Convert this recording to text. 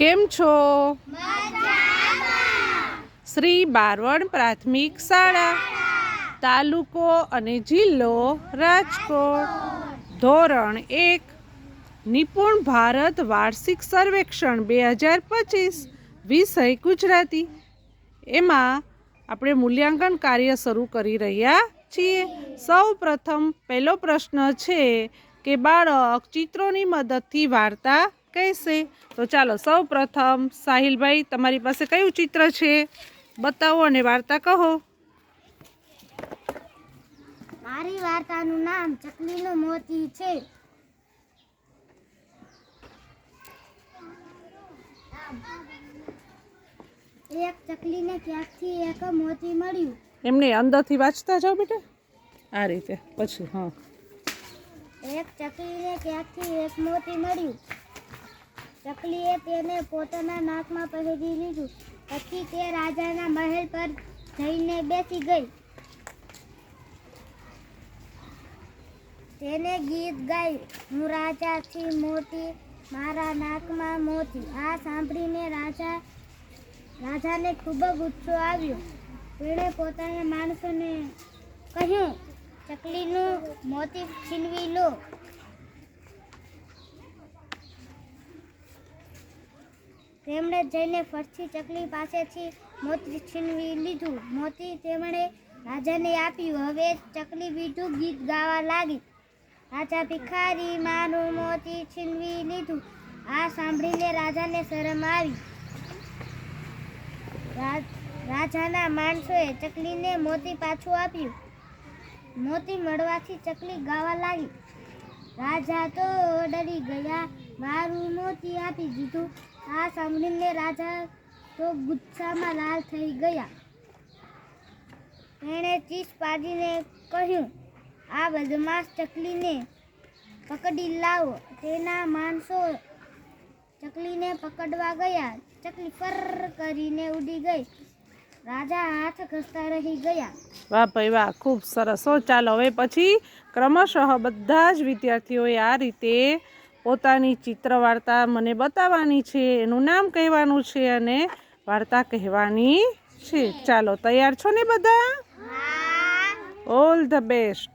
કેમ છો? શ્રી બારવણ પ્રાથમિક શાળા, તાલુકો અને જિલ્લો રાજકોટ. ધોરણ 1, નિપુણ ભારત વાર્ષિક સર્વેક્ષણ 2025, વિષય ગુજરાતી. એમાં આપણે મૂલ્યાંકન કાર્ય શરૂ કરી રહ્યા છીએ. સૌ પ્રથમ પહેલો પ્રશ્ન છે કે બાળક ચિત્રોની મદદથી વાર્તા કહેશે. તો ચાલો સૌ પ્રથમ સાહિલભાઈ, તમારી પાસે કયું ચિત્ર છે બતાવો અને વાર્તા કહો. મારી વાર્તાનું નામ ચકલીનું મોતી છે. એક ચકલીને ક્યાંકથી એક મોતી મળ્યું. એમને અંદરથી વાંચતા જાઓ બેટા, આ રીતે પછી. હા, એક ચકલીને ક્યાંકથી એક મોતી મળ્યું. ચકલીએ તેને પોતાના નાકમાં પહેરી લીધું. પછી તે રાજાના મહેલ પર જઈને બેસી ગઈ. તેને ગીત ગાયું, હું રાજા થી મોતી, મારા નાકમાં મોતી. આ સાંભળીને રાજાને ખૂબ ગુસ્સો આવ્યો. તેણે પોતાના માણસોને કહ્યું, ચકલીનું મોતી છીનવી લો. તેમણે જઈને ફરથી ચકલી પાસેથી મોતી છીનવી લીધું. મોતી તેમણે રાજાને આપ્યું. હવે ચકલી બીજું ગીત ગાવા લાગી, રાજા ભિખારી, મારું મોતી છીનવી લીધું. આ સાંભળીને રાજાને શરમ આવી. રાજાના માણસોએ ચકલીને મોતી પાછું આપ્યું. મોતી મળવાથી ચકલી ગાવા લાગી, રાજા તો ડરી ગયા, મારું મોતી આપી દીધું. આ સાંભળીને રાજા તો ગુસ્સામાં લાલ થઈ ગયા. તેણે ચીસ પાડીને કહ્યું, આ બદમાશ ચકલીને પકડી લાવો. તેના માણસો ચકલીને પકડવા ગયા. ચકલી ફર કરીને ઉડી ગઈ. રાજા હાથ ઘસતા રહી ગયા. વાહ ભાઈ વાહ, ખૂબ સરસ. ચાલો હવે પછી ક્રમશઃ બધા જ વિદ્યાર્થીઓએ આ રીતે પોતાની ચિત્ર વાર્તા મને બતાવવાની છે, એનું નામ કહેવાનું છે અને વાર્તા કહેવાની છે. ચાલો તૈયાર છો ને બધા? All the best.